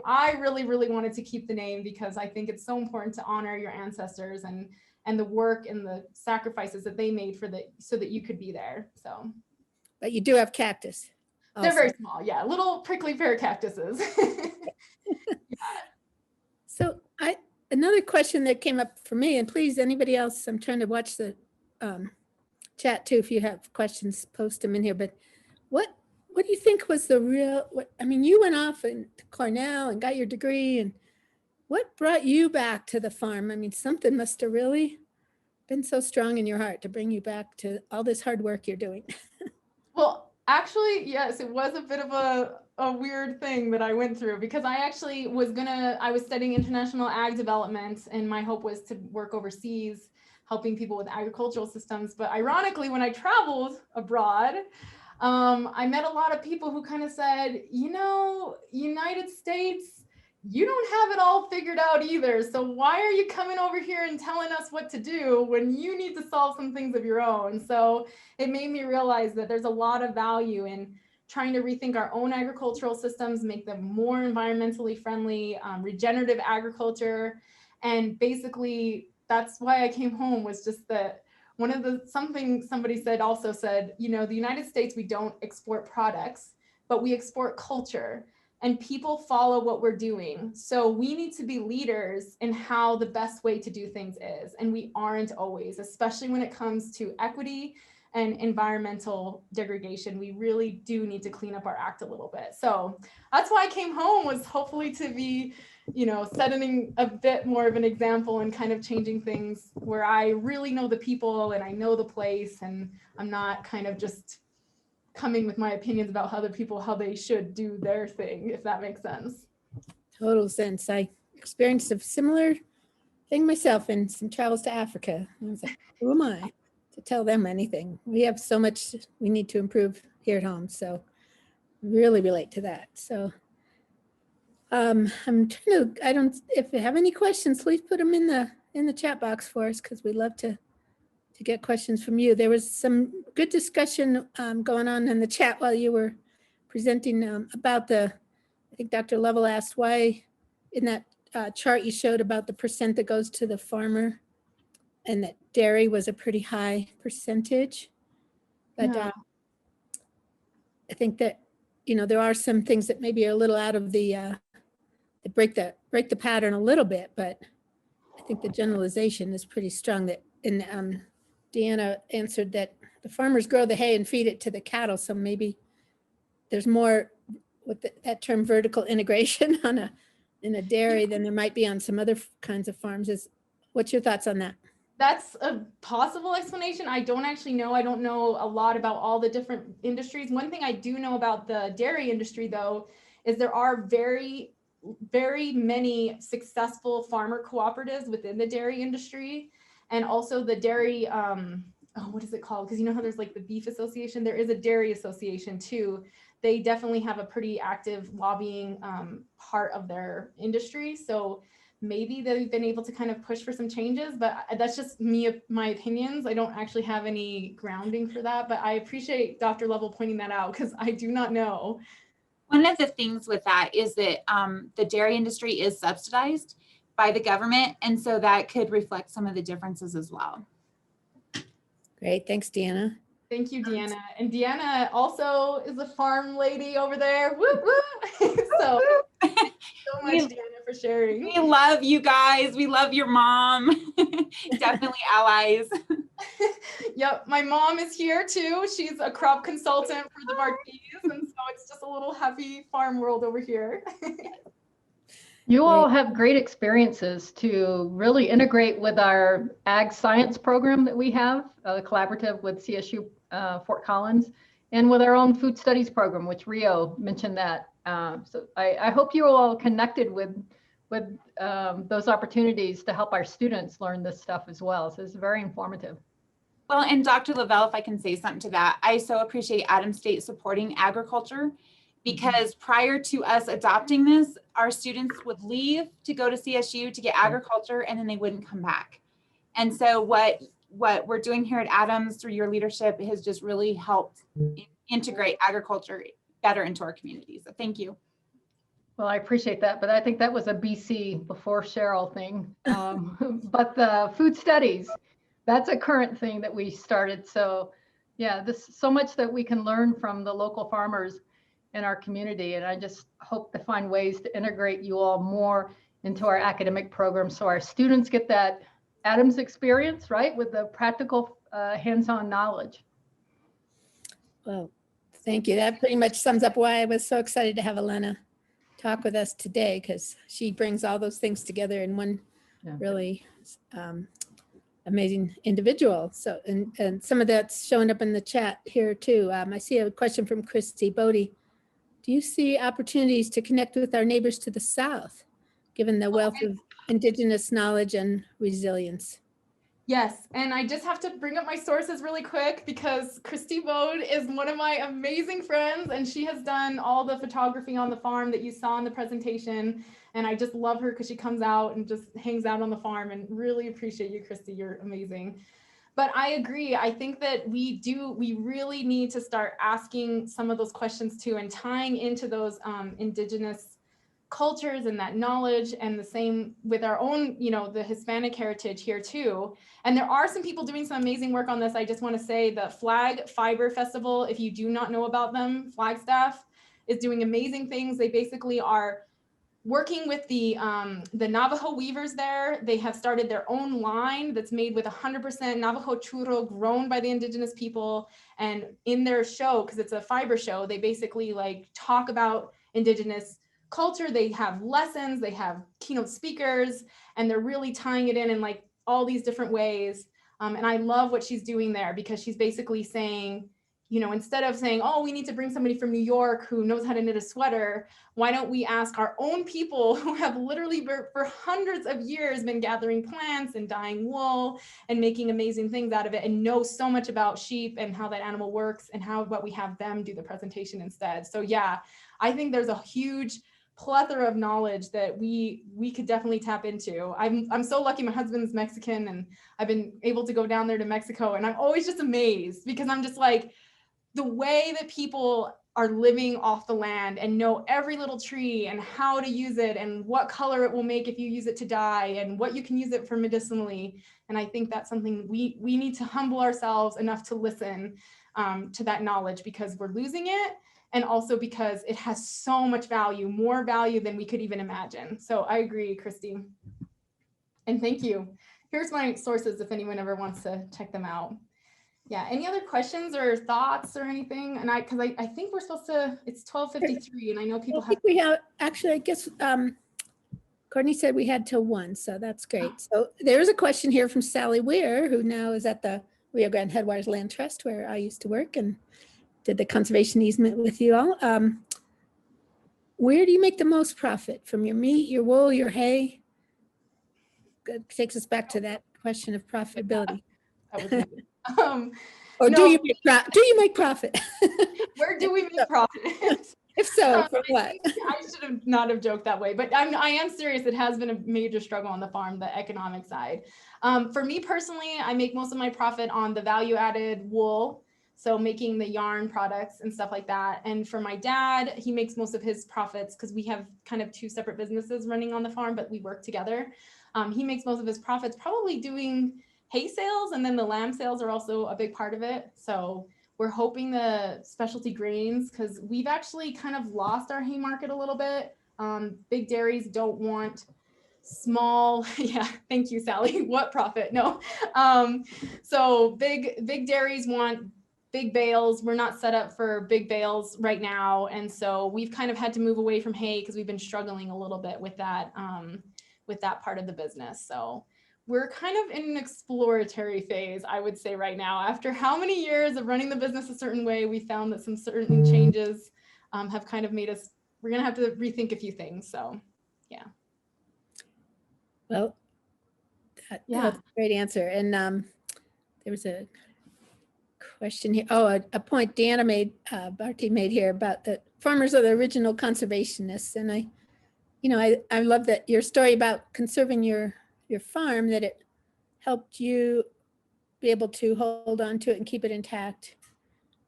I really wanted to keep the name because I think it's so important to honor your ancestors and the work and the sacrifices that they made so that you could be there. So.
But you do have cactus.
They're very small, yeah, little prickly pear cactuses.
So another question that came up for me, and please, anybody else, I'm trying to watch the chat too. If you have questions, post them in here. But what do you think was the real? I mean, you went off to Cornell and got your degree, and what brought you back to the farm? I mean, something must have really been so strong in your heart to bring you back to all this hard work you're doing.
Well, actually, yes, it was a bit of a weird thing that I went through because I actually I was studying international ag development, and my hope was to work overseas, helping people with agricultural systems. But ironically, when I traveled abroad, I met a lot of people who kind of said, United States, you don't have it all figured out either. So why are you coming over here and telling us what to do when you need to solve some things of your own? So it made me realize that there's a lot of value in trying to rethink our own agricultural systems, make them more environmentally friendly, regenerative agriculture. And basically, that's why I came home, was just that something somebody said, the United States, we don't export products, but we export culture. And people follow what we're doing. So we need to be leaders in how the best way to do things is. And we aren't always, especially when it comes to equity and environmental degradation. We really do need to clean up our act a little bit. So that's why I came home, was hopefully to be, setting a bit more of an example and kind of changing things where I really know the people and I know the place, and I'm not kind of just coming with my opinions about other people, how they should do their thing, if that makes sense.
Total sense. I experienced a similar thing myself in some travels to Africa. I was like, who am I to tell them anything? We have so much we need to improve here at home. So really relate to that. So I'm trying to, if you have any questions, please put them in the chat box for us, because we love to get questions from you. There was some good discussion going on in the chat while you were presenting about I think Dr. Lovell asked why in that chart you showed about the percent that goes to the farmer, and that dairy was a pretty high percentage. But
Yeah.
I think that, there are some things that maybe are a little out of that break the pattern a little bit, but I think the generalization is pretty strong. That Deanna answered that the farmers grow the hay and feed it to the cattle. So maybe there's more with that term vertical integration in a dairy than there might be on some other kinds of farms. What's your thoughts on that?
That's a possible explanation. I don't actually know. I don't know a lot about all the different industries. One thing I do know about the dairy industry, though, is there are very, very many successful farmer cooperatives within the dairy industry. And also the dairy, what is it called? Because how there's like the beef association, there is a dairy association too. They definitely have a pretty active lobbying part of their industry. So maybe they've been able to kind of push for some changes, but that's just my opinions. I don't actually have any grounding for that, but I appreciate Dr. Lovell pointing that out, because I do not know.
One of the things with that is that the dairy industry is subsidized by the government. And so that could reflect some of the differences as well.
Great. Thanks, Deanna.
Thank you, Deanna. And Deanna also is a farm lady over there. Woo, woo. So much, Deanna, for sharing.
We love you guys. We love your mom. Definitely allies.
Yep. My mom is here too. She's a crop consultant for the Marquis. And so it's just a little happy farm world over here.
You all have great experiences to really integrate with our ag science program that we have, the collaborative with CSU Fort Collins, and with our own food studies program, which Rio mentioned that. So I hope you all connected with with those opportunities to help our students learn this stuff as well. So it's very informative.
Well, and Dr. Lavelle, if I can say something to that, I so appreciate Adams State supporting agriculture, because prior to us adopting this, our students would leave to go to CSU to get agriculture, and then they wouldn't come back. And so what we're doing here at Adams through your leadership has just really helped integrate agriculture better into our community. So thank you.
Well, I appreciate that, but I think that was a BC before Cheryl thing. But the food studies, that's a current thing that we started. So yeah, this so much that we can learn from the local farmers in our community. And I just hope to find ways to integrate you all more into our academic program so our students get that Adams experience, right, with the practical hands-on knowledge.
Well, thank you. That pretty much sums up why I was so excited to have Elena talk with us today, because she brings all those things together in one really amazing individual. So, and some of that's showing up in the chat here too. I see a question from Christy Bodie. Do you see opportunities to connect with our neighbors to the south, given the wealth of Indigenous knowledge and resilience?
Yes, and I just have to bring up my sources really quick, because Christy Bode is one of my amazing friends, and she has done all the photography on the farm that you saw in the presentation. And I just love her because she comes out and just hangs out on the farm, and really appreciate you, Christy. You're amazing. But I agree. I think that we really need to start asking some of those questions too, and tying into those Indigenous cultures and that knowledge, and the same with our own, the Hispanic heritage here too. And there are some people doing some amazing work on this. I just want to say the Flag Fiber Festival, if you do not know about them, Flagstaff is doing amazing things. They basically are working with the Navajo weavers there. They have started their own line that's made with 100% Navajo churro grown by the Indigenous people. And in their show, because it's a fiber show, they basically talk about Indigenous culture. They have lessons, they have keynote speakers, and they're really tying it in all these different ways. And I love what she's doing there, because she's basically saying, instead of saying, oh, we need to bring somebody from New York who knows how to knit a sweater, why don't we ask our own people who have literally for hundreds of years been gathering plants and dyeing wool and making amazing things out of it, and know so much about sheep and how that animal works, and how about we have them do the presentation instead. So yeah, I think there's a huge plethora of knowledge that we could definitely tap into. I'm so lucky. My husband's Mexican, and I've been able to go down there to Mexico, and I'm always just amazed, because I'm just the way that people are living off the land and know every little tree and how to use it and what color it will make if you use it to dye, and what you can use it for medicinally. And I think that's something we need to humble ourselves enough to listen to that knowledge, because we're losing it. And also because it has so much value, more value than we could even imagine. So I agree, Christy. And thank you. Here's my sources if anyone ever wants to check them out. Yeah, any other questions or thoughts or anything? And I think we're supposed to, it's 12:53, and I know people have.
We have, actually, I guess, Courtney said we had till 1, so that's great. So there's a question here from Sally Weir, who now is at the Rio Grande Headwaters Land Trust, where I used to work and did the conservation easement with you all. Where do you make the most profit? From your meat, your wool, your hay? That takes us back to that question of profitability. Or do you make profit?
Where do we make profit?
If so, for what?
I should not have joked that way, but I am serious. It has been a major struggle on the farm, the economic side. For me personally, I make most of my profit on the value-added wool. So making the yarn products and stuff like that. And for my dad, he makes most of his profits, because we have kind of 2 separate businesses running on the farm, but we work together. He makes most of his profits probably doing hay sales, and then the lamb sales are also a big part of it. So we're hoping the specialty grains, because we've actually kind of lost our hay market a little bit. Big dairies don't want small, yeah, thank you, Sally. What profit? No. So big dairies want big bales. We're not set up for big bales right now. And so we've kind of had to move away from hay, because we've been struggling a little bit with that part of the business. So we're kind of in an exploratory phase, I would say right now. After how many years of running the business a certain way, we found that some certain changes have kind of made us, we're going to have to rethink a few things. So yeah.
Well, that's a great answer. And there was a question here. Oh, a point Deanna made, Barty made here about the farmers are the original conservationists. And I love that your story about conserving your farm, that it helped you be able to hold on to it and keep it intact.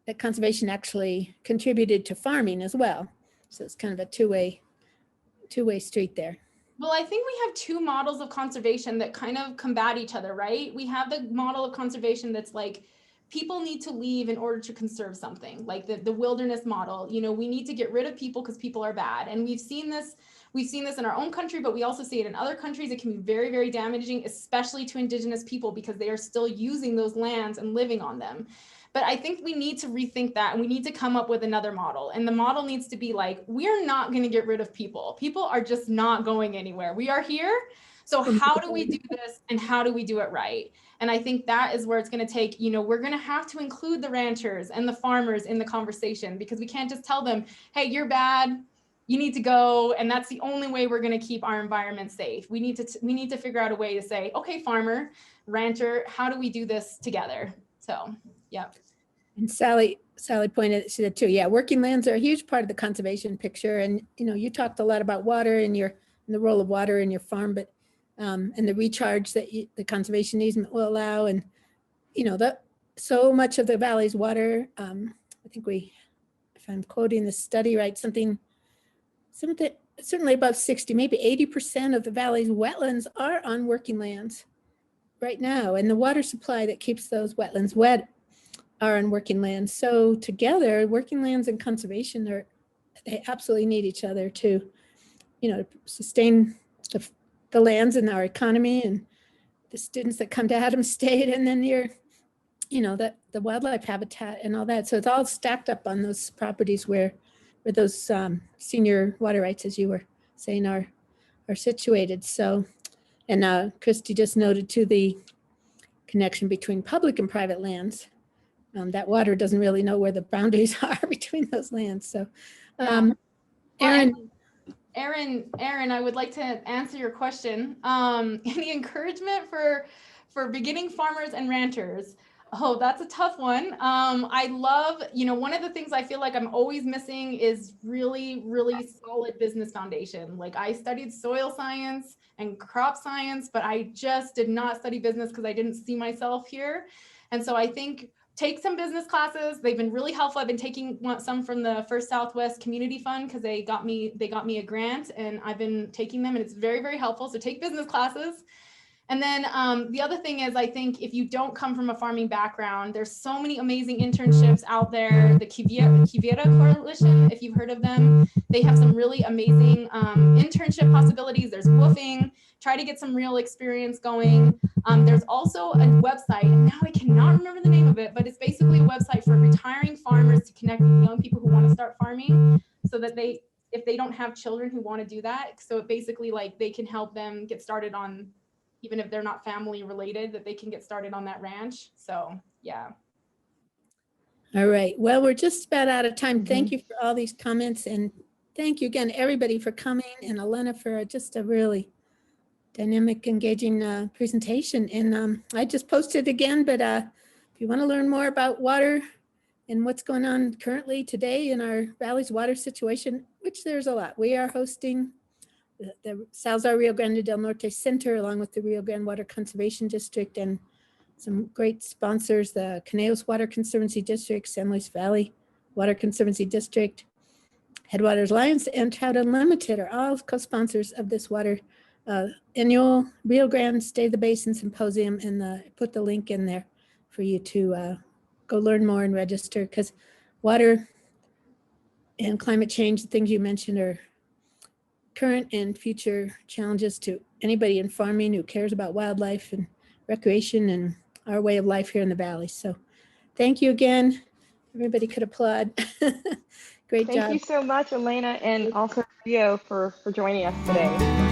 That conservation actually contributed to farming as well. So it's kind of a two-way street there.
Well, I think we have two models of conservation that kind of combat each other, right? We have the model of conservation that's like, people need to leave in order to conserve something, like the wilderness model. We need to get rid of people because people are bad. And we've seen this in our own country, but we also see it in other countries. It can be very, very damaging, especially to indigenous people, because they are still using those lands and living on them. But I think we need to rethink that, and we need to come up with another model. And the model needs to be like, we're not going to get rid of people. People are just not going anywhere. We are here. So how do we do this, and how do we do it right? And I think that is where it's going to take, we're going to have to include the ranchers and the farmers in the conversation, because we can't just tell them, hey, you're bad, you need to go. And that's the only way we're going to keep our environment safe. We need to figure out a way to say, okay, farmer, rancher, how do we do this together? So, yeah.
And Sally pointed, she said too, yeah, working lands are a huge part of the conservation picture. And, you talked a lot about water and the role of water in your farm, but, and the recharge that the conservation easement will allow. And, so much of the valley's water, I think if I'm quoting the study right, something certainly above 60, maybe 80% of the valley's wetlands are on working lands right now. And the water supply that keeps those wetlands wet are on working lands. So together, working lands and conservation they absolutely need each other to, sustain the lands in our economy and the students that come to Adams State, and then the wildlife habitat and all that. So it's all stacked up on those properties where those senior water rights, as you were saying, are situated. So, and Christy just noted too the connection between public and private lands. That water doesn't really know where the boundaries are between those lands. So, Erin,
I would like to answer your question. Any encouragement for beginning farmers and ranchers? Oh, that's a tough one. I love, one of the things I feel like I'm always missing is really, really solid business foundation. Like, I studied soil science and crop science, but I just did not study business because I didn't see myself here. And so I think take some business classes. They've been really helpful. I've been taking some from the First Southwest Community Fund because they got me a grant, and I've been taking them, and it's very, very helpful. So take business classes. And then the other thing is, I think if you don't come from a farming background, there's so many amazing internships out there. The Kuile Coalition, if you've heard of them, they have some really amazing internship possibilities. There's woofing. Try to get some real experience going. There's also a website, and now I cannot remember the name of it, but it's basically a website for retiring farmers to connect with young people who want to start farming, so that if they don't have children who want to do that, so it basically they can help them get started on, even if they're not family related, that they can get started on that ranch. So, yeah.
All right. Well, we're just about out of time. Thank you for all these comments. And thank you again, everybody, for coming, and Elena for just a really dynamic, engaging presentation. And I just posted again, but if you want to learn more about water and what's going on currently today in our valley's water situation, which there's a lot, we are hosting the Salazar Rio Grande del Norte Center, along with the Rio Grande Water Conservation District and some great sponsors, the Caneos Water Conservancy District, San Luis Valley Water Conservancy District, Headwaters Alliance, and Trout Unlimited are all co-sponsors of this water annual Rio Grande State of the Basin Symposium. And put the link in there for you to go learn more and register, because water and climate change, the things you mentioned, are current and future challenges to anybody in farming who cares about wildlife and recreation and our way of life here in the valley. So thank you again. Everybody could applaud. Great job.
Thank you so much, Elena, and also Rio for joining us today.